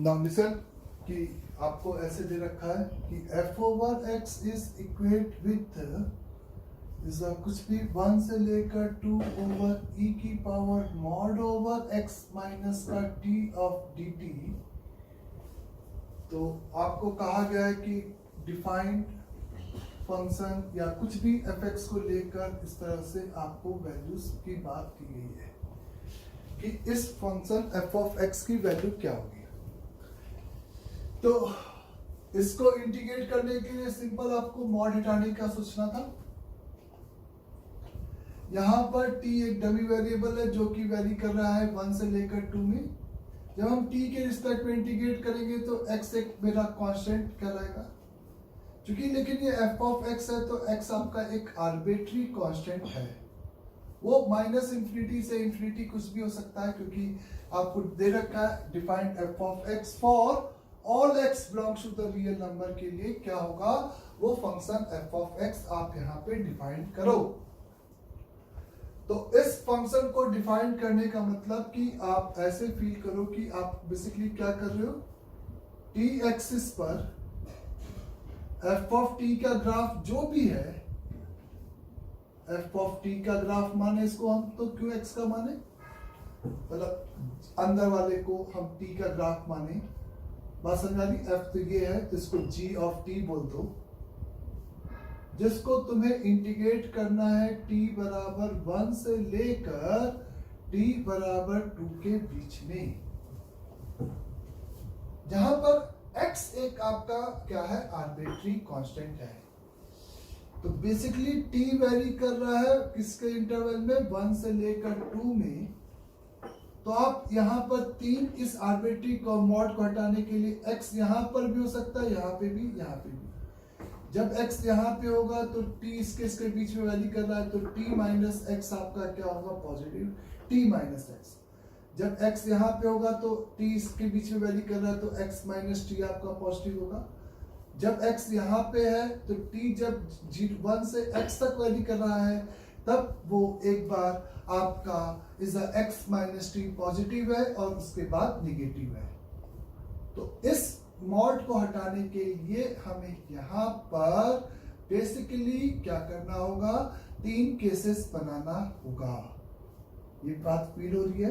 Now listen कि आपको ऐसे दे रखा है कि f over x is equate with कुछ भी 1 से लेकर 2 ओवर e की power mod over x minus का t ऑफ dt। तो आपको कहा गया है कि डिफाइंड फंक्शन या कुछ भी fx को लेकर इस तरह से आपको वैल्यूज की बात की गई है कि इस फंक्शन f ऑफ x की वैल्यू क्या होगी। तो इसको इंटीग्रेट करने के लिए सिंपल आपको मॉड हटाने का सोचना था। यहां पर t एक डमी वेरिएबल है जो कि वेरी कर रहा है 1 से लेकर 2 में। जब हम t के रिस्पेक्ट में इंटीग्रेट करेंगे तो x एक मेरा कांस्टेंट कहलाएगा। क्योंकि लेकिन ये f ऑफ x है तो x आपका एक आर्बिट्री कांस्टेंट है, वो माइनस इंफिनिटी से इंफिनिटी कुछ भी हो सकता है, क्योंकि आपको दे रखा है defined f of x for all x belongs to the real number के लिए क्या होगा, वो फंक्शन f ऑफ x आप यहाँ पे डिफाइन करो। तो इस फंक्शन को डिफाइन करने का मतलब कि आप ऐसे फील करो कि आप बेसिकली क्या कर रहे हो, t एक्सिस पर f ऑफ t का ग्राफ जो भी है, f ऑफ t का ग्राफ माने इसको हम तो qx का माने, मतलब अंदर वाले को हम t का ग्राफ माने। बात समझ आ रही? f तो ये है, इसको g ऑफ t बोल दो, जिसको तुम्हें इंटीग्रेट करना है t बराबर 1 से लेकर t बराबर 2 के बीच में, जहां पर x एक आपका क्या है, आर्बिट्री कांस्टेंट है। तो बेसिकली t वेरी कर रहा है किसके इंटरवल में, 1 से लेकर 2 में। तो आप यहाँ पर 3 इस आर्बिट्री मॉड को हटाने के लिए x यहाँ पर भी हो सकता है, यहाँ पे भी, यहाँ पे भी। जब x यहाँ पे होगा तो t इसके बीच में वैल्यू कर रहा है, तो t माइनस एक्स आपका क्या होगा, पॉजिटिव t माइनस एक्स। जब x यहाँ पे होगा तो t इसके बीच में वैल्यू कर रहा है, तो x माइनस टी आपका पॉजिटिव होगा। जब x यहाँ पे है तो t जब 1 से x तक वैल्यू कर रहा है, तब वो एक बार आपका is x minus T positive है और उसके बाद निगेटिव है। तो इस मॉड को हटाने के लिए हमें यहाँ पर बेसिकली क्या करना होगा, 3 केसेस बनाना होगा। ये बात फील हो रही है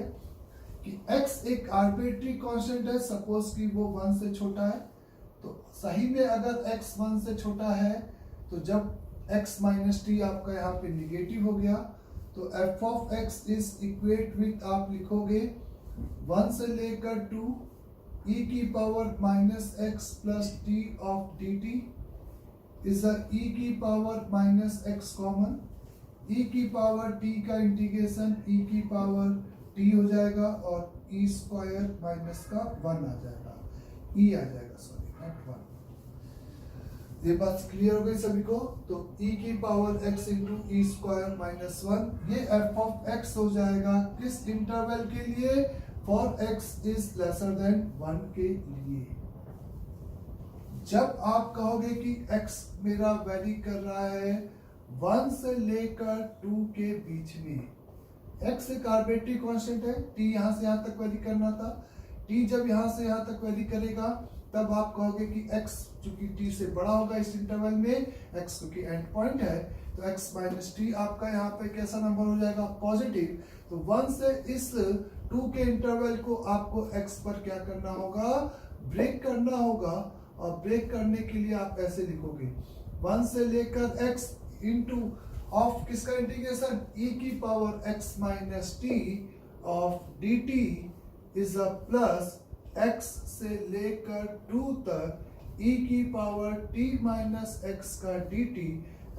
कि x एक आर्बिट्री कांस्टेंट है, सपोज कि वो 1 से छोटा है। तो सही में अगर x 1 से छोटा है तो जब x माइनस टी आपका यहाँ पे निगेटिव हो गया, तो f of x is equate with आप लिखोगे 1 से लेकर 2 e की power minus x plus T of D T is e की power minus x common, e की पावर t का इंटीग्रेशन e की पावर t हो जाएगा और e स्क्वायर माइनस का 1 आ जाएगा, e आ जाएगा, सॉरी नॉट 1। ये बात क्लियर हो गई सभी को? तो e की power x into E square minus 1, ये f ऑफ x हो जाएगा किस इंटरवल के लिए, for x is lesser than 1 के लिए। जब आप कहोगे कि x मेरा वैरी कर रहा है 1 से लेकर 2 के बीच में, x एक आर्बिट्री कांस्टेंट है, t यहां से यहां तक वैरी करना था, t जब यहां से यहां तक वैरी करेगा तब आप कहोगे कि x चूंकि t से बड़ा होगा इस इंटरवल में, x क्योंकि एंड पॉइंट है, तो x माइनस टी आपका यहाँ पे कैसा नंबर हो जाएगा, पॉजिटिव। तो 1 से इस 2 के इंटरवल को आपको x पर क्या करना होगा, ब्रेक करना होगा। और ब्रेक करने के लिए आप ऐसे लिखोगे 1 से लेकर x इंटू ऑफ किसका इंटीग्रेशन, e की power x minus T of D T is a plus x से लेकर 2 तक e की पावर t माइनस एक्स का dt,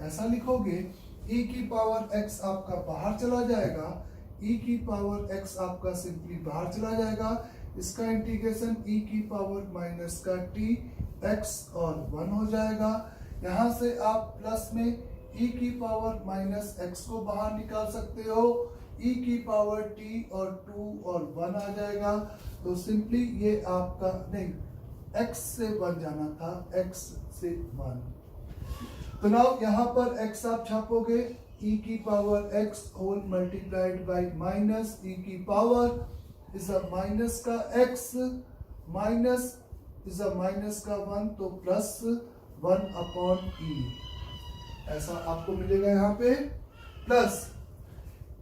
ऐसा लिखोगे। e की पावर x आपका बाहर चला जाएगा, e की पावर x आपका सिंपली बाहर चला जाएगा, इसका इंटीग्रेशन e की पावर माइनस का t x और 1 हो जाएगा। यहाँ से आप प्लस में e की पावर माइनस x को बाहर निकाल सकते हो, e की पावर t और 2 और 1 आ जाएगा। तो सिंपली ये आपका नहीं, x से 1 जाना था, x से 1। तो नाउ यहाँ पर x आप छापोगे, e की power x whole multiplied by minus e की पावर इस माइनस का x minus is a minus का 1 तो प्लस 1/e ऐसा आपको मिलेगा यहाँ पे, plus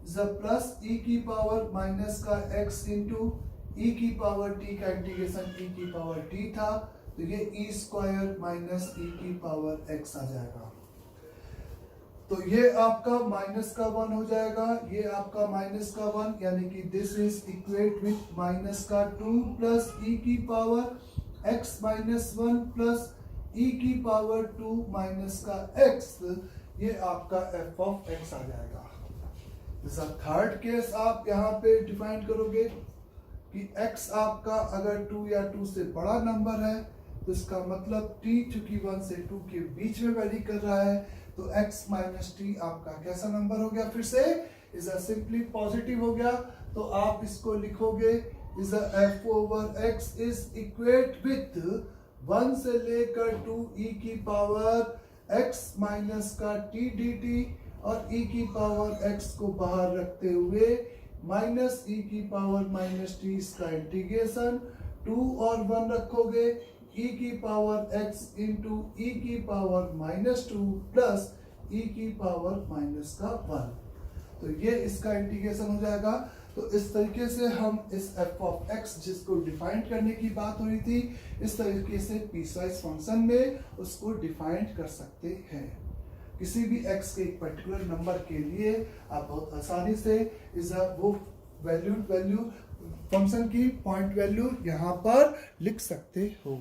is a plus e की पावर माइनस का x इंटू e की पावर t का इंटीग्रेशन e की पावर t था, तो ये e स्क्वायर माइनस e की पावर x आ जाएगा। तो ये आपका माइनस का 1 हो जाएगा, ये आपका माइनस का 1, यानी कि this is equate with minus का 2 प्लस e की power x minus 1 plus e की पावर 2 माइनस का x, ये आपका f ऑफ x आ जाएगा। जैसा थर्ड केस आप यहाँ पे डिफाइन करोगे कि x आपका अगर 2 या 2 से बड़ा नंबर है, तो इसका मतलब t चूंकि 1 से 2 के बीच में वैरी कर रहा है, तो x माइनस टी आपका कैसा नंबर हो गया, फिर से इज अ सिंपली पॉजिटिव हो गया। तो आप इसको लिखोगे is a f over x is equate with 1 से लेकर 2 e की पावर x माइनस का t dt और e की पावर x को बाहर रखते हुए माइनस e की पावर माइनस टी इसका इंटीग्रेशन 2 और 1 रखोगे e की पावर x इंटू e की पावर माइनस 2 प्लस e की पावर माइनस का 1, तो ये इसका इंटीग्रेशन हो जाएगा। तो इस तरीके से हम इस f ऑफ x जिसको डिफाइन करने की बात हो रही थी, इस तरीके से पीसवाइज फंक्शन में उसको डिफाइन कर सकते हैं। किसी भी x के एक पर्टिकुलर नंबर के लिए आप बहुत आसानी से इस वो वैल्यू फंक्शन की पॉइंट वैल्यू यहाँ पर लिख सकते हो।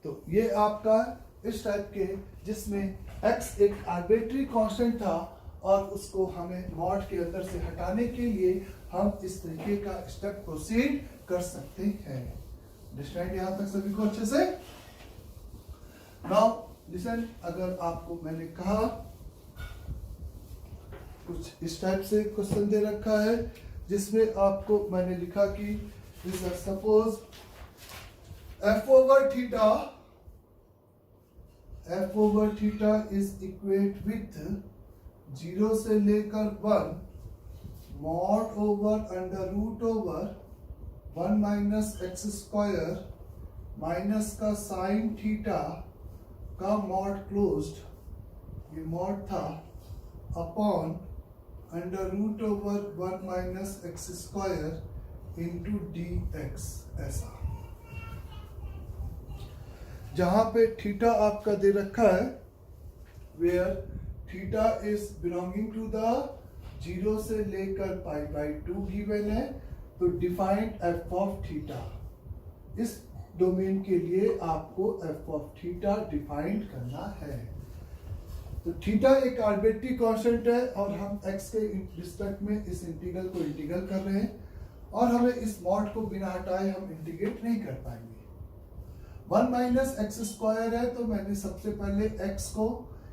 तो ये आपका इस टाइप के जिसमें x एक आर्बिट्री कांस्टेंट था और उसको हमें मॉड के अंदर से हटाने के लिए हम इस तरीके का स्टेप प्रोसीड कर सकते हैं। अंडरस्टैंड यहाँ तक सभी को अच्छे से? नाउ लिसन, अगर आपको मैंने कहा कुछ इस टाइप से क्वेश्चन दे रखा है जिसमें आपको मैंने लिखा कि suppose f over theta is equate with 0 से लेकर 1 mod over under root over 1 minus x square minus का साइन थीटा का मॉड क्लोज्ड, ये मॉड था, upon under root over 1 minus x square into d x, ऐसा। जहां पे theta आपका दे रखा है, where theta is belonging to the 0 से लेकर पाई बाई 2 गिवन है, तो डिफाइन एफ ऑफ थीटा। इस डोमेन के लिए आपको एफ ऑफ थीटा डिफाइन करना है। तो थीटा एक आर्बिट्री कांस्टेंट है और हम x के रिस्पेक्ट में इस इंटीग्रल को इंटीग्रल कर रहे हैं और हमें इस मॉड को बिना हटाए हम इंटीग्रेट नहीं कर पाएंगे। 1 माइनस एक्स स्क्वायर है, तो मैंने सबसे पहले x को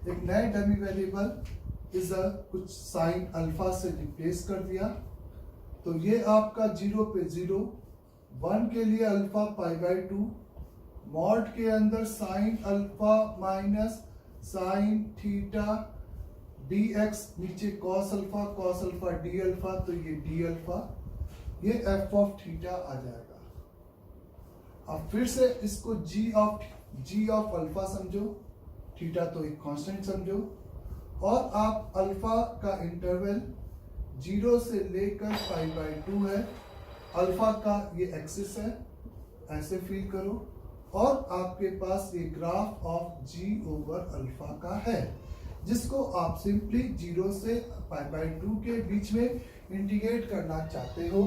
एक नए डमी वेरिएबल इज कुछ साइन अल्फा से रिप्लेस कर दिया, तो ये आपका 0 पे 0, 1 के लिए अल्फा पाई बाई 2, मॉड के अंदर sine alpha minus sine theta D x, नीचे कॉस अल्फा डी अल्फा, तो ये डी अल्फा, ये एफ ऑफ थीटा आ जाएगा। अब फिर से इसको g ऑफ अल्फा समझो, थीटा तो एक कांस्टेंट समझो, और आप अल्फा का इंटरवल 0 से लेकर पाई बाई 2 है, अल्फा का ये एक्सिस है, ऐसे फील करो, और आपके पास ये graph of g over alpha का है, जिसको आप सिंपली 0 से पाई बाई 2 के बीच में इंटीग्रेट करना चाहते हो,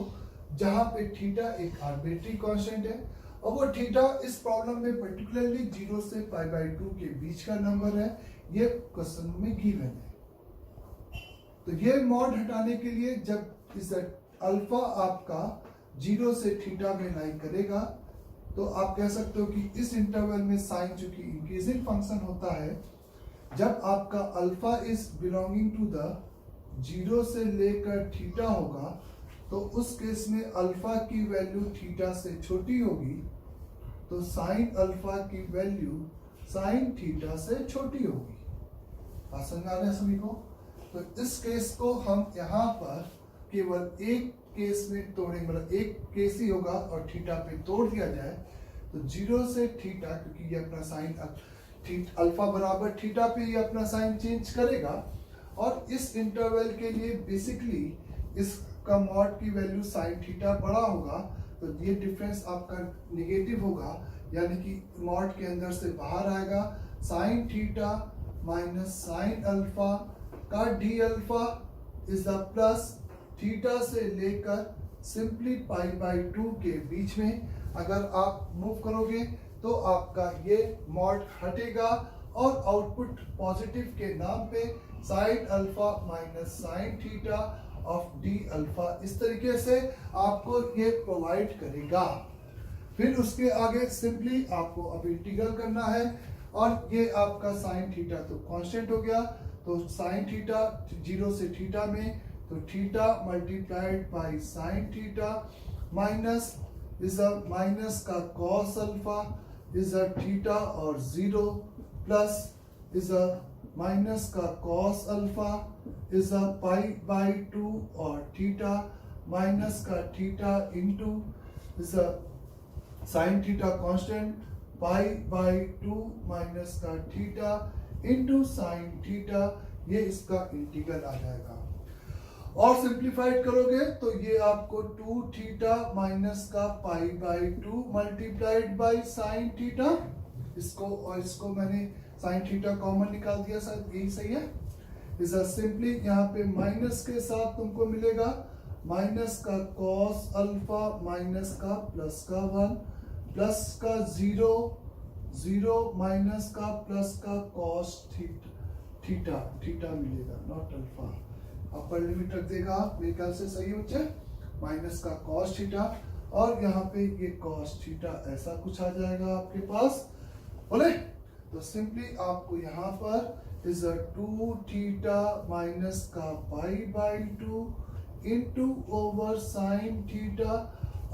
जहां पे थीटा एक आर्बिट्री कांस्टेंट है और वो थीटा इस प्रॉब्लम में पर्टिकुलरली 0 से पाई बाई 2 के बीच का नंबर है, ये क्वेश्चन में गिवन है। तो ये मॉड हटाने के लिए जब इस अल्फा आपका 0 से थीटा में लाई करेगा, तो आप कह सकते हो कि इस इंटरवल में साइन चूंकि इंक्रीजिंग फंक्शन होता है, जब आपका alpha is belonging to the 0 से लेकर थीटा होगा, तो उस केस में अल्फा की वैल्यू थीटा से छोटी होगी, तो साइन अल्फा की वैल्यू साइन थीटा से छोटी होगी। बात समझ आ रहा है सभी को? तो इस केस को हम यहाँ पर केवल एक केस में तोड़ेंगे, मतलब एक केस ही होगा और थीटा पे तोड़ दिया जाए तो 0 से थीटा, क्योंकि ये अपना साइन अल्फा बराबर थीटा पे ये अपना साइन चेंज करेगा। और इस इंटरवल के लिए बेसिकली इसका मॉड की वैल्यू साइन थीटा बड़ा होगा, तो ये डिफरेंस आपका नेगेटिव होगा, यानी कि मॉड के अंदर से बाहर आएगा। Sine theta minus sine alpha का d alpha is the plus theta से लेकर सिंपली पाई बाई 2 के बीच में अगर आप मूव करोगे तो आपका ये मॉड हटेगा और आउटपुट पॉजिटिव के नाम पे sine alpha minus sine theta of D alpha इस तरीके से आपको ये प्रोवाइड करेगा। फिर उसके आगे सिंपली आपको अब इंटीग्रल करना है और ये आपका साइन थीटा तो कांस्टेंट हो गया, तो साइन थीटा 0 से थीटा में तो theta multiplied by sine theta minus is a minus का cos alpha is a theta और 0 प्लस इज अ माइनस का cos alpha is a pi by 2 और थीटा माइनस का theta into is a sine theta constant pi by 2 minus का theta into sine theta, ये इसका integral आ जाएगा। और simplified करोगे तो ये आपको 2 थीटा माइनस का पाई by 2 multiplied by sine theta, इसको और इसको मैंने साइन थीटा कॉमन निकाल दिया, शायद यही सही है। इस सिंपली यहाँ पे माइनस के साथ तुमको मिलेगा माइनस का कॉस अल्फा माइनस का प्लस का 1 प्लस का 0 0 माइनस का प्लस का कॉस थीटा थीटा मिलेगा, नॉट अल्फा। अपर लिमिट रख देगा मेरे ख्याल से सही बच्चे, माइनस का कॉस थीटा और यहाँ पे ये कॉस थीटा ऐसा कुछ आ जाएगा आपके पास, बोले। तो सिंपली आपको यहाँ पर इज 2 थीटा माइनस का पाई by 2 into over sine theta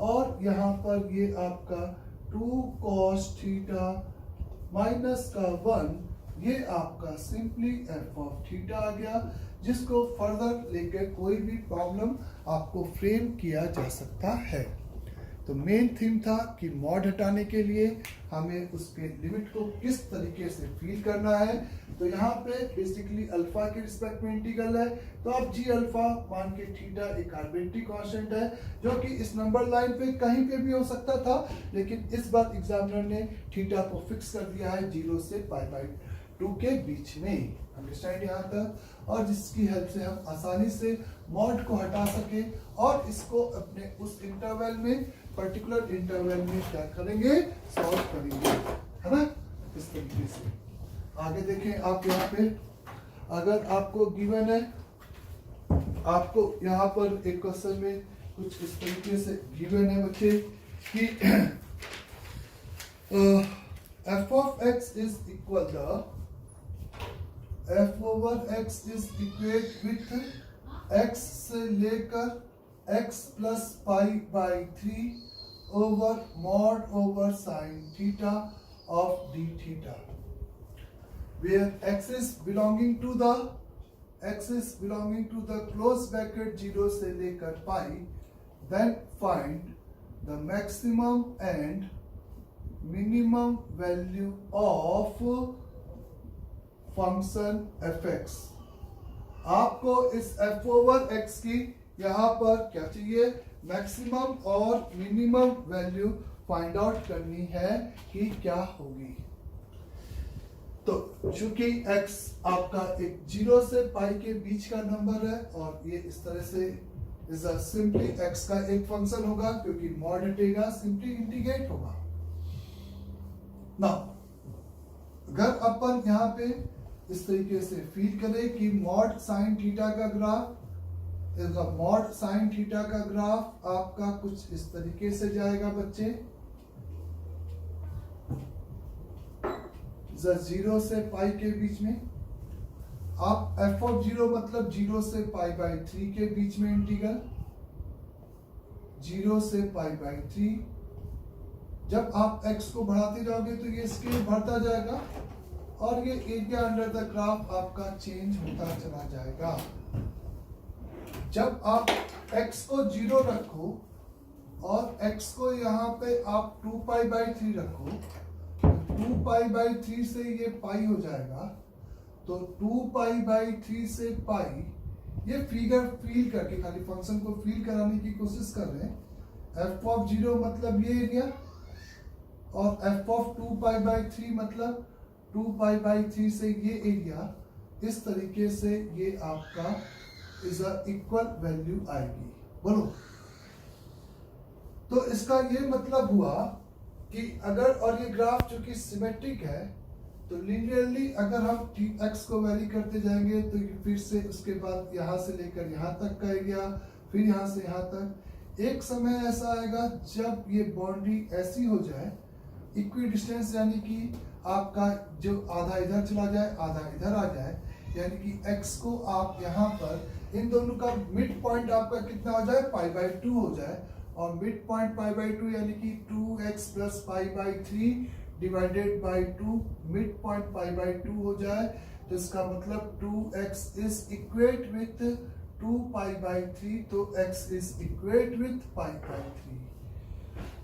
और यहाँ पर ये आपका 2 कॉस थीटा माइनस का 1, ये आपका सिंपली एफ ऑफ थीटा आ गया, जिसको फर्दर लेकर कोई भी प्रॉब्लम आपको फ्रेम किया जा सकता है। तो मेन थीम था कि मॉड हटाने के लिए हमें उसके लिमिट को किस तरीके से फील करना है। तो यहाँ पे बेसिकली अल्फा के रिस्पेक्ट में इंटीग्रल है, तो आप जी अल्फा मान के थीटा एक आर्बिट्री कांस्टेंट है जो कि इस नंबर लाइन पे कहीं पे भी हो सकता था, लेकिन इस बार एग्जामिनर ने थीटा को फिक्स कर दिया है 0 से पाई बाई 2 के बीच में। अंडरस्टैंड यहाँ तक, और जिसकी हेल्प से हम आसानी से मॉड को हटा सके और इसको अपने उस इंटरवल में, पर्टिकुलर इंटरवल में क्या करेंगे, सॉल्व करेंगे, है ना। इस तरीके से आगे देखें आप यहाँ पे, अगर आपको गिवन है, आपको यहाँ पर एक क्वेश्चन में कुछ इस तरीके से गिवन है बच्चे कि f of x is equal the f over x is equate with x से लेकर x plus pi by 3 over mod over sin theta of d theta, where x is belonging to the close bracket 0 से लेकर पाई, then find the maximum and minimum value of function fx। आपको इस f over x की यहाँ पर क्या चाहिए, maximum और मिनिमम वैल्यू फाइंड आउट करनी है कि क्या होगी। तो चूंकि x आपका एक 0 से पाई के बीच का नंबर है और ये इस तरह से इज सिंपली x का एक फंक्शन होगा, क्योंकि मॉड हटेगा सिंपली इंटीग्रेट होगा। नाउ अगर अपन यहाँ पे इस तरीके से फील करें कि मॉड साइन थीटा का ग्राफ, मॉड साइन थीटा का ग्राफ आपका कुछ इस तरीके से जाएगा बच्चे, 0 से पाई के बीच में। आप f ऑफ 0 मतलब 0 से पाई बाई 3 के बीच में इंटीग्रल, 0 से पाई बाई 3। जब आप x को बढ़ाते जाओगे तो ये स्केल बढ़ता जाएगा और ये एरिया अंडर द ग्राफ आपका चेंज होता चला जाएगा। जब आप x को 0 रखो और x को यहाँ पे आप 2π/3 रखो, तो 2π/3 से ये पाई हो जाएगा। तो 2π/3 से पाई, ये फिगर फील करके खाली फंक्शन को फील कराने की कोशिश कर रहे हैं। f(0) मतलब ये एरिया और f(2π/3) मतलब 2π/3 से ये एरिया। इस तरीके से ये आपका इज अ इक्वल वैल्यू आएगी। बोलो, तो इसका ये मतलब हुआ कि अगर, और ये ग्राफ जो कि सिमेट्रिक है, तो लिनियरली अगर हम x को वैरी करते जाएंगे तो फिर से उसके बाद यहाँ से लेकर यहाँ तक का एरिया, फिर यहाँ से यहाँ तक। एक समय ऐसा आएगा जब ये बाउंड्री ऐसी हो जाए, इक्वी डिस्टेंस, यानी कि आपका जो आधा इधर चला जाए आधा इधर आ जाए, यानी कि x को आप यहाँ पर इन दोनों का मिड पॉइंट आपका कितना हो जाए, π/2 हो जाए। और मिड पॉइंट π/2 यानी कि 2x + π/3 divided by 2, mid point π/2 हो जाए। तो इसका मतलब 2x इज इक्वेट विथ 2π/3, तो x इज इक्वेट विथ π/3।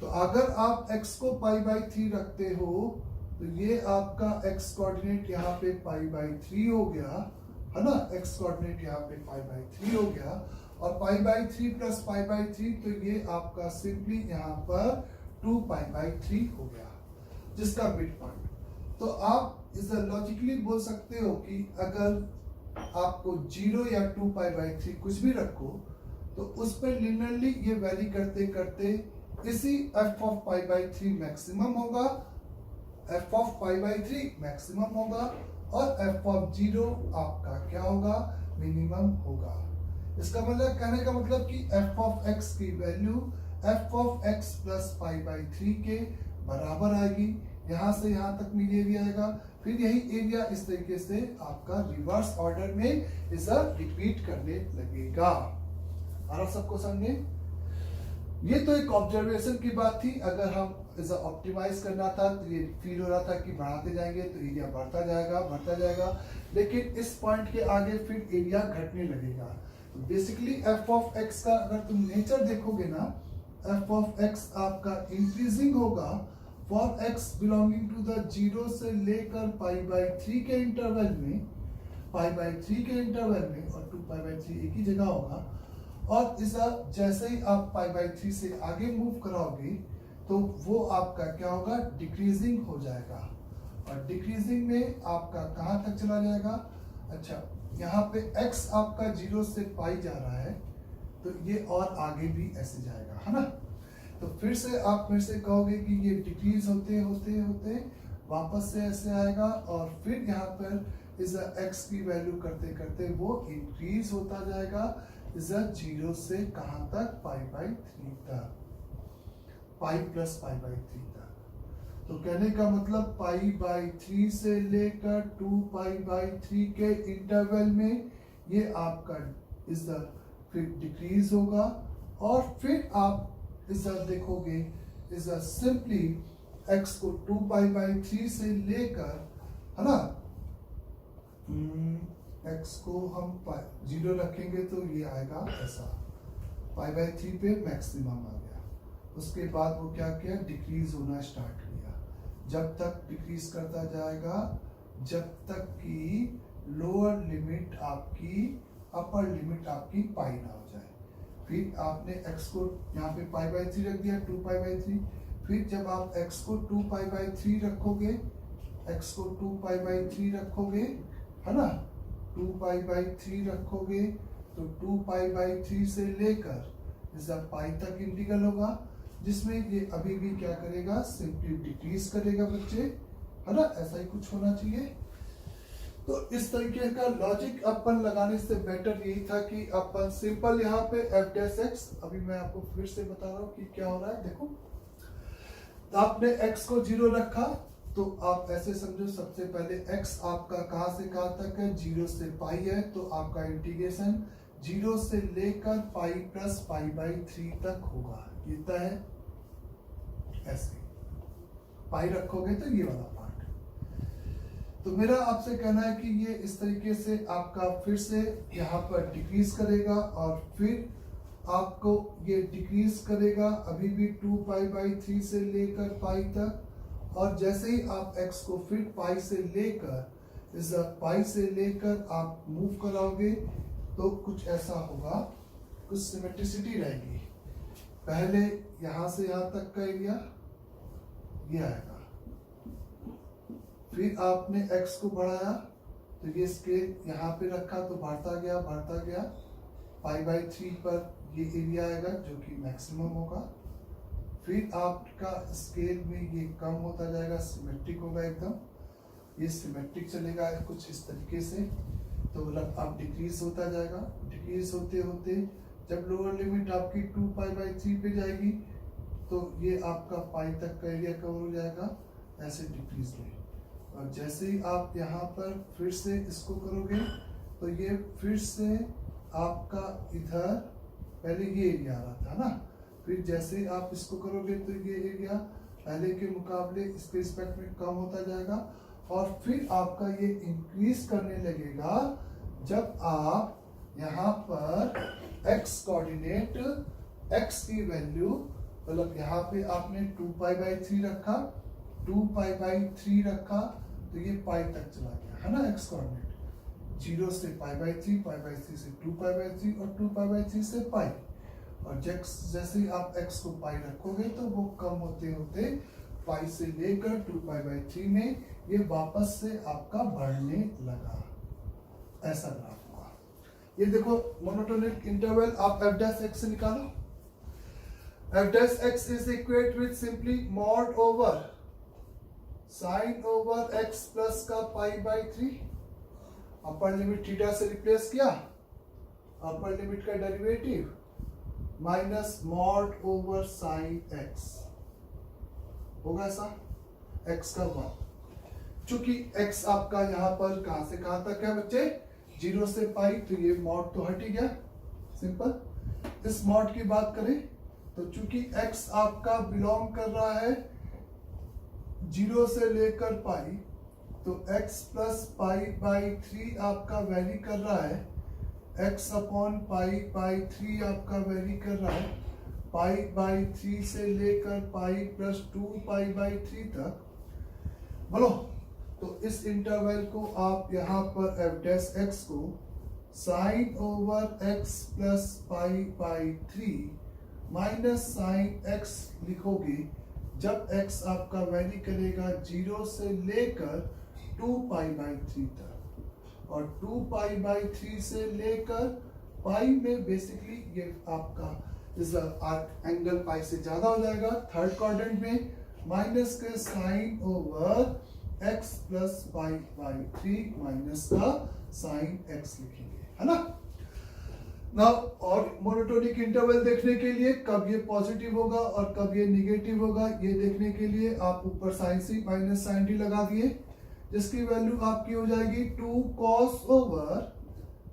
तो अगर आप x को π/3 रखते हो तो ये आपका x कोऑर्डिनेट यहाँ पे π/3 हो गया, है ना। x कोऑर्डिनेट यहाँ पे π/3 हो गया और π/3 + π/3, तो ये आपका सिंपली यहाँ पर 2π/3 हो गया, जिसका मिड पॉइंट। तो आप इसे लॉजिकली बोल सकते हो कि अगर आपको 0 या 2π/3 कुछ भी रखो, तो उस पर लिनियरली ये वैरी करते करते इसी f(π/3) मैक्सिमम होगा, f(π/3) मैक्सिमम होगा और f(0) आपका क्या होगा, मिनिमम होगा। इसका मतलब, कहने का मतलब कि f(x) की वैल्यू f(x + π/3) के बराबर आएगी। यहाँ से यहाँ तक में ये भी आएगा, फिर यही एरिया इस तरीके से आपका रिवर्स ऑर्डर में इसे रिपीट करने लगेगा। और सबको समझे, ये तो एक ऑब्जर्वेशन की बात थी। अगर हम इसे ऑप्टिमाइज करना था तो ये फील हो रहा था कि बढ़ाते जाएंगे तो एरिया बढ़ता जाएगा, लेकिन इस पॉइंट के आगे फिर एरिया घटने लगेगा। तो बेसिकली f(x) का अगर तुम नेचर देखोगे ना, f(x) आपका इंक्रीजिंग होगा for x belonging to the 0 से लेकर π/3 के इंटरवल में, और 2π/3 एक ही जगह होगा। और इस जैसे ही आप π/3 से आगे मूव कराओगे तो वो आपका क्या होगा, डिक्रीजिंग हो जाएगा। और डिक्रीजिंग में आपका कहाँ तक चला जाएगा, अच्छा यहाँ पे x आपका 0 से पाई जा रहा है, तो ये और आगे भी ऐसे जाएगा, है ना। तो फिर से आप मेरे से कहोगे कि ये डिक्रीज होते होते वापस से ऐसे आएगा और फिर यहाँ पर इस x की वैल्यू करते करते वो इंक्रीज होता जाएगा इस 0 से कहाँ तक, π/3 तक, π + π/3 तक। तो कहने का मतलब π/3 से लेकर 2π/3 के इंटरवल में ये आपका इस फिर डिक्रीज होगा और फिर आप इस देखोगे इस सिंपली x को 2π/3 से लेकर, है ना, x को हम 0 रखेंगे तो ये आएगा ऐसा, π/3 पे मैक्सिमम आ गया। उसके बाद वो क्या किया, डिक्रीज होना स्टार्ट किया, जब तक डिक्रीज करता जाएगा जब तक कि लोअर लिमिट आपकी, अपर लिमिट आपकी पाई ना हो जाए। फिर आपने x को यहाँ पे π/3 रख दिया, 2π/3। फिर जब आप x को 2π/3 रखोगे, x को 2π/3 रखोगे, है ना, 2π/3 रखोगे तो 2π/3 से लेकर इस पाई तक इंटीग्रल होगा, जिसमें ये अभी भी क्या करेगा, सिंपली डिक्रीज करेगा बच्चे, है ना। ऐसा ही कुछ होना चाहिए। तो इस तरीके का लॉजिक अपन लगाने से बेटर यही था कि अपन सिंपल यहाँ पे f'(x), अभी मैं आपको फिर से बता रहा हूँ कि क्या हो रहा है। देखो, तो आपने x को 0 रखा तो आप ऐसे समझो, सबसे पहले x आपका कहाँ से कहाँ तक है, 0 से पाई है, तो आपका इंटीग्रेशन 0 से लेकर पाई + π/3 तक होगा। ये तय है, ऐसे पाई रखोगे तो ये वाला पार्ट। तो मेरा आपसे कहना है कि ये इस तरीके से आपका फिर से यहाँ पर डिक्रीज करेगा और फिर आपको ये डिक्रीज करेगा अभी भी 2π/3 से लेकर पाई तक। और जैसे ही आप x को फिर पाई से लेकर इस पाई से लेकर आप मूव कराओगे तो कुछ ऐसा होगा, कुछ सिमेट्रिसिटी रहेगी। पहले यहाँ से यहाँ तक का एरिया ये आएगा, फिर आपने x को बढ़ाया तो ये स्केल यहाँ पे रखा तो बढ़ता गया π/3 पर ये एरिया आएगा जो कि मैक्सिमम होगा। फिर आपका स्केल में ये कम होता जाएगा, सिमेट्रिक होगा एकदम, ये सिमेट्रिक चलेगा कुछ इस तरीके से। तो मतलब आप डिक्रीज होता जाएगा, डिक्रीज होते होते जब लोअर लिमिट आपकी 2π/3 पे जाएगी तो ये आपका पाई तक का एरिया कवर हो जाएगा ऐसे डिक्रीज में। और जैसे ही आप यहाँ पर फिर से इसको करोगे तो ये फिर से आपका इधर पहले ये एरिया आ रहा था ना, फिर जैसे ही आप इसको करोगे तो ये एरिया पहले के मुकाबले इसके रिस्पेक्ट में कम होता जाएगा और फिर आपका ये इंक्रीज करने लगेगा जब आप यहाँ पर x कोऑर्डिनेट x की वैल्यू मतलब यहाँ पे आपने 2π/3 रखा, 2π/3 रखा तो ये पाई तक चला गया है ना x कोऑर्डिनेट, 0 से π/3, π/3 से 2π/3 और 2π/3 से पाई। और जैसे ही आप x को पाई रखोगे तो वो कम होते होते पाई से लेकर 2π/3 में ये वापस से आपका बढ़ने लगा, ऐसा ग्राफ हुआ। ये देखो मोनोटोनिक इंटरवल आप f' से निकालो। f' is equate with simply mod over sin over x plus का π/3, अपर लिमिट थीटा से रिप्लेस किया, अपर लिमिट का derivative minus mod over sine x होगा ऐसा, x का 1। चूंकि x आपका यहाँ पर कहां से कहां तक है बच्चे, 0 से पाई, तो ये मॉड तो हट ही गया, सिंपल। इस मॉड की बात करें तो चूंकि x आपका बिलोंग कर रहा है 0 से लेकर पाई, तो x प्लस π/3 आपका वैरी कर रहा है, x अपॉन π/3 आपका वैरी कर रहा है π/3 से लेकर पाई प्लस 2π/3 तक। बोलो तो इस इंटरवल को आप यहाँ पर f' को sine over x plus π/3 minus sine x लिखोगे जब x आपका वैरी करेगा 0 से लेकर 2π/3 तक, और 2π/3 से लेकर पाई में बेसिकली ये आपका इस एंगल पाई से ज्यादा हो जाएगा थर्ड क्वाड्रेंट में, माइनस के sine over x plus π/3 minus का साइन x लिखेंगे, है ना। ना और मोनोटोनिक इंटरवल देखने के लिए कब ये पॉजिटिव होगा और कब ये निगेटिव होगा ये देखने के लिए आप ऊपर sine c minus sine d लगा दिए, जिसकी वैल्यू आपकी हो जाएगी 2 cos over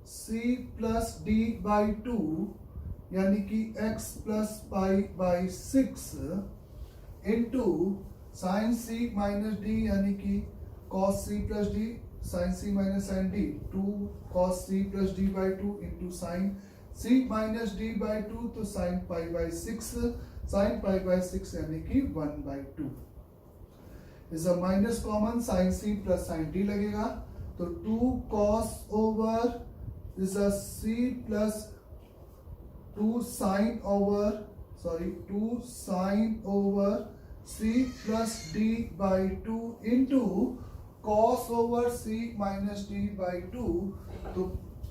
c plus d/2 यानी कि x plus π/6 into sine c minus d यानी कि cos c plus d sine c minus sine d, 2 cos c plus d/2 into sine c minus d/2 तो sine π/6, sine π/6 यानी कि 1/2 is a minus common, sine c plus sine d लगेगा तो 2 cos over is a c plus 2 sine over c plus d/2 into cos over c minus d/2 तो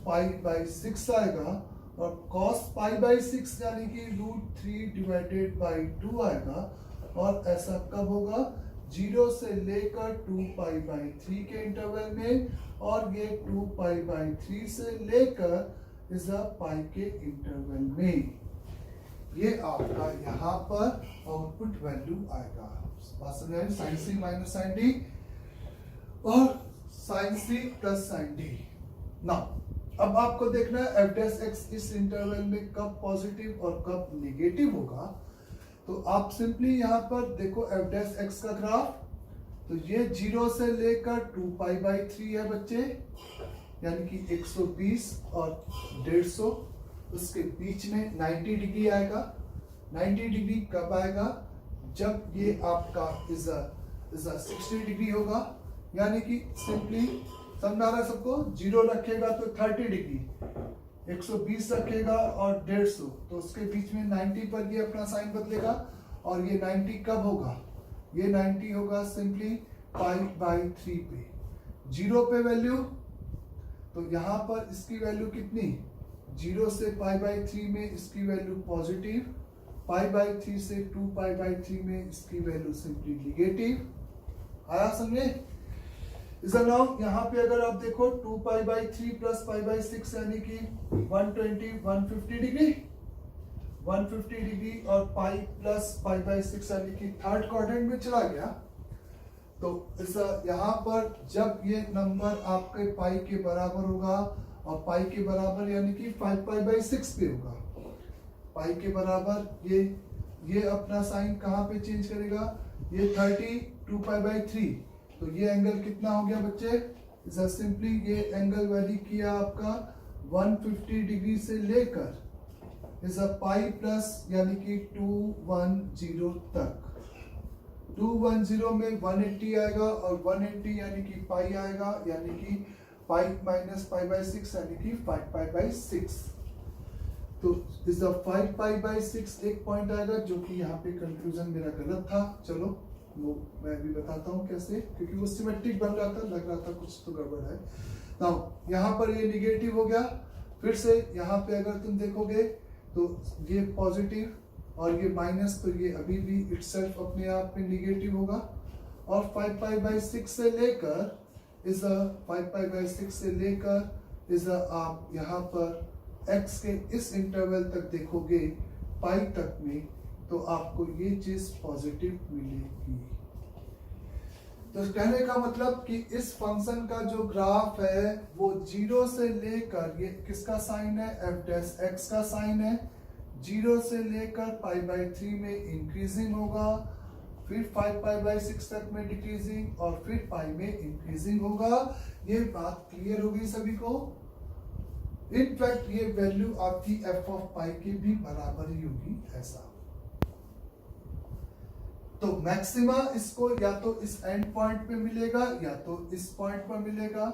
π/6 आएगा और cos π/6 यानी कि √3/2 आएगा। और ऐसा कब होगा, 0 से लेकर 2π/3 के इंटरवल में, और ये 2π/3 से लेकर इस पाई के इंटरवल में। ये आपका यहाँ पर आउटपुट वैल्यू आएगा, sine c minus sine d और sine c plus sine d। ना अब आपको देखना है f' इस इंटरवल में कब पॉजिटिव और कब नेगेटिव होगा। तो आप सिंपली यहाँ पर देखो f' का ग्राफ, तो ये 0 से लेकर 2 पाई बाई 3 है बच्चे, यानी कि 120 और 150, उसके बीच में 90 डिग्री आएगा। 90 डिग्री कब आएगा? जब ये आपका इज अ 60 डिग्री होगा, यानी कि सिंपली समझा रहा है सबको। 0 रखेगा तो 30 डिग्री, 120 रखेगा और 150, तो उसके बीच में 90 पर ये अपना साइन बदलेगा। और ये 90 कब होगा? ये 90 होगा सिंपली पाई बाई 3 पे। 0 पे वैल्यू, तो यहाँ पर इसकी वैल्यू कितनी? 0 से पाई बाई 3 में इसकी वैल्यू पॉजिटिव, पाई बाई 3 से 2 पाई बाई 3 में इसकी वैल्यू सिंपली निगेटिव। आया समझे? इस नाउ यहाँ पे अगर आप देखो 2 pi by 3 plus pi by 6 यानी कि 150 डिग्री, 150 डिग्री और पाई प्लस पाई बाई 6 यानी कि थर्ड क्वाड्रेंट में चला गया। तो इस यहाँ पर जब ये नंबर आपके पाई के बराबर होगा, और पाई के बराबर यानी कि 5 पाई बाई 6 पे होगा, पाई के बराबर ये अपना साइन कहाँ पे चेंज करेगा? ये 32 पाई बाई 3, तो ये एंगल कितना हो गया बच्चे? सिंपली ये एंगल वैरी किया आपका 150 डिग्री से लेकर इज अ पाई प्लस यानी कि 210 तक। 210 में 180 आएगा और 180 यानी कि पाई आएगा, यानी कि पाई माइनस पाई बाई 6 यानी कि 5 पाई बाई 6। तो इज द 5 पाई बाई 6 एक पॉइंट आएगा, जो कि यहाँ पे कंफ्यूजन मेरा गलत था। चलो वो मैं भी बताता हूँ कैसे, क्योंकि वो सिमेट्रिक बन रहा था, लग रहा था कुछ तो गड़बड़ है। नाउ यहाँ पर ये निगेटिव हो गया। फिर से यहाँ पे अगर तुम देखोगे तो ये पॉजिटिव और ये माइनस, तो ये अभी भी इटसेल्फ अपने आप में निगेटिव होगा। और 5 पाई बाई 6 से लेकर इस 5 पाई बाई 6 से लेकर इस आप यहाँ पर x के इस इंटरवल तक देखोगे पाई तक में, तो आपको ये चीज पॉजिटिव मिलेगी। तो कहने का मतलब कि इस फंक्शन का जो ग्राफ है वो 0 से लेकर, ये किसका साइन है? एफ डैश एक्स का साइन है। 0 से लेकर पाई बाई 3 में इंक्रीजिंग होगा, फिर 5 पाई बाई 6 तक में डिक्रीजिंग, और फिर पाई में इंक्रीजिंग होगा। ये बात क्लियर होगी सभी को? इनफैक्ट ये वैल्यू आपकी एफ ऑफ पाई के भी बराबर ही होगी ऐसा। तो मैक्सिमा इसको या तो इस एंड पॉइंट पे मिलेगा या तो इस पॉइंट पर मिलेगा।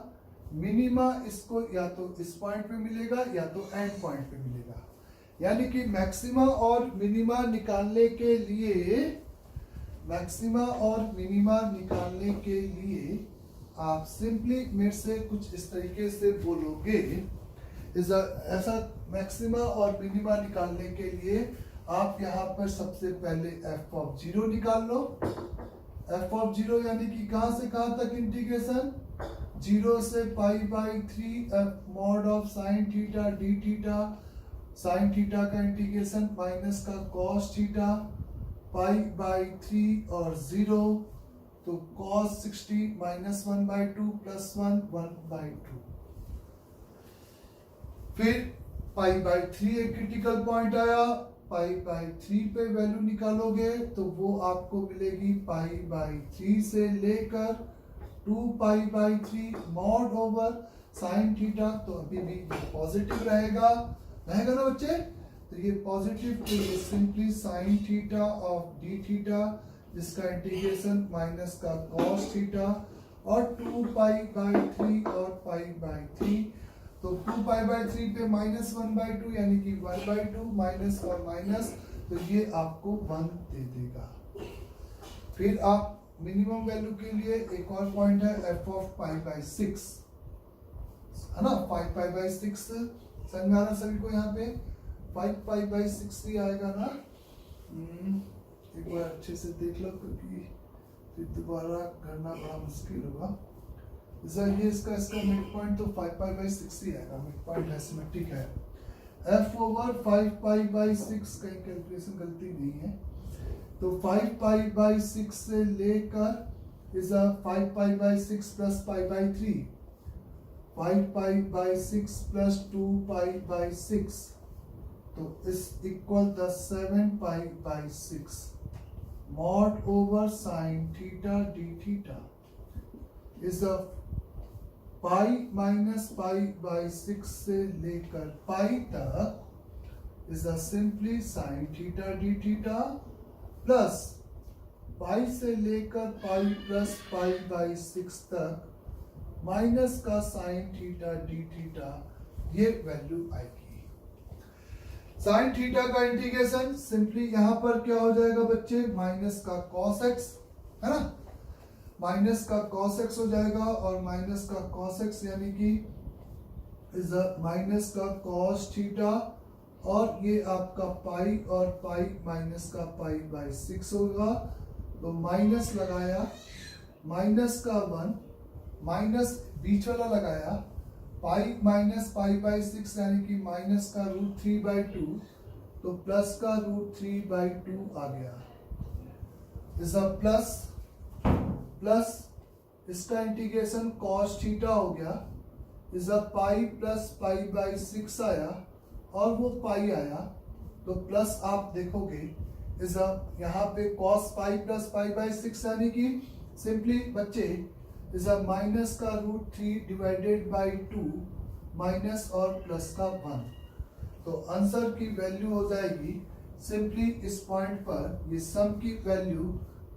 मिनिमा इसको या तो इस पॉइंट पे मिलेगा या तो एंड पॉइंट पे मिलेगा। यानी कि मैक्सिमा और मिनिमा निकालने के लिए, मैक्सिमा और मिनिमा निकालने के लिए आप सिंपली मेरे से कुछ इस तरीके से बोलोगे। ऐसा मैक्सिमा और मिनिमा निकालने के लिए आप यहाँ पर सबसे पहले एफ ऑफ 0 निकाल लो। एफ ऑफ 0 यानी कि कहाँ से कहाँ तक इंटीग्रेशन? 0 से pi by 3 F mod of sine theta D theta, sign theta का इंटीग्रेशन माइनस का कॉस थीटा, पाई बाई 3 और 0, तो कॉस 60 माइनस 1/2 प्लस 1/2। फिर पाई बाई 3 एक क्रिटिकल पॉइंट आया, पाई बाई 3 पे वैल्यू निकालोगे तो वो आपको मिलेगी पाई बाई 3 से लेकर 2 pi by 3 mod over sine theta, तो अभी भी पॉजिटिव रहेगा ना बच्चे? तो ये पॉजिटिव, तो ये simply sine theta of D theta, जिसका इंटीग्रेशन माइनस का कॉस थीटा, और 2 पाई बाई 3 और पाई बाई 3, तो 2 पाई बाई 3 पे माइनस 1/2 यानी कि 1/2 माइनस और माइनस, तो ये आपको 1 दे देगा। फिर आप मिनिमम वैल्यू के लिए एक और पॉइंट है एफ ऑफ पाई बाई 6, है ना? 5 पाई बाई 6 समझाना सभी को। यहाँ पे 5 पाई बाई 6 ही आएगा ना? एक बार अच्छे से देख लो, क्योंकि फिर दोबारा करना बड़ा मुश्किल होगा। ये इसका मिड पॉइंट तो 5 पाई बाई 6 ही आएगा। मिड पॉइंट एसिमेट्रिक है। f ओवर 5 पाई बाई 6, कहीं कैलकुलेशन गलती नहीं है, तो 5 पाई बाई 6 से लेकर is 5 pi by 6 plus pi by 3, 5 pi by 6 plus 2 pi by 6, तो इस equal 7 pi by 6। mod over sin theta d theta is a pi minus pi by 6 से लेकर पाई तक is simply sine theta D theta plus pi से लेकर pi plus pi by 6 तक minus का sine theta D theta, ये value आएगी। Sign theta का इंटीग्रेशन सिंपली यहां पर क्या हो जाएगा बच्चे, माइनस का कॉस एक्स है ना, माइनस का कॉस एक्स हो जाएगा और माइनस का कॉस एक्स यानी कि इज माइनस का कॉस थीटा और ये आपका पाई और पाई माइनस का पाई बाई 6 होगा। तो माइनस लगाया, माइनस का 1 माइनस बीच वाला लगाया, पाई माइनस पाई बाई 6 यानी कि माइनस का √3/2, तो प्लस का √3/2 आ गया। इज प्लस प्लस इसका इंटीग्रेशन cos थीटा हो गया, is pi plus pi by 6 आया और वो पाई आया, तो प्लस आप देखोगे इज यहाँ पे cos pi plus pi by 6 यानी कि सिंपली बच्चे इज माइनस का √3/2 माइनस और प्लस का 1, तो आंसर की वैल्यू हो जाएगी सिंपली इस पॉइंट पर ये सम की वैल्यू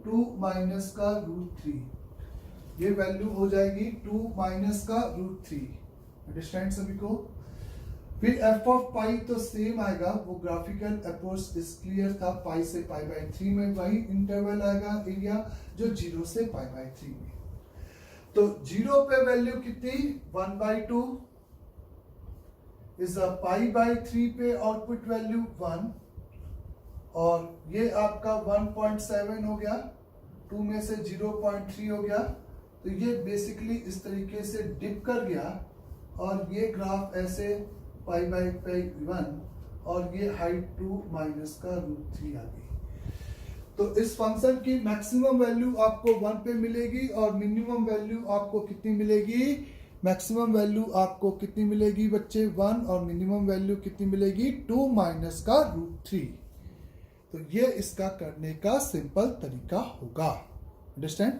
2 माइनस का √3, ये वैल्यू हो जाएगी 2 माइनस का √3। अंडरस्टैंड सभी को। फिर एफ ऑफ पाई तो सेम आएगा, वो ग्राफिकल अप्रोच इज क्लियर था, पाई से पाई बाई 3 में वही इंटरवल आएगा एरिया जो 0 से पाई बाई 3 में। तो 0 पे वैल्यू कितनी 1/2 इज पाई बाई 3 पे आउटपुट वैल्यू 1 और ये आपका 1.7 हो गया, 2 में से 0.3 हो गया, तो ये बेसिकली इस तरीके से डिप कर गया और ये ग्राफ ऐसे पाई बाई पाई 1 और ये हाइट 2 माइनस का √3 आ गई। तो इस फंक्शन की मैक्सिमम वैल्यू आपको 1 पे मिलेगी और मिनिमम वैल्यू आपको कितनी मिलेगी, मैक्सिमम वैल्यू आपको कितनी मिलेगी बच्चे 1 और मिनिमम वैल्यू कितनी मिलेगी 2 माइनस का √3। तो ये इसका करने का सिंपल तरीका होगा। अंडरस्टैंड।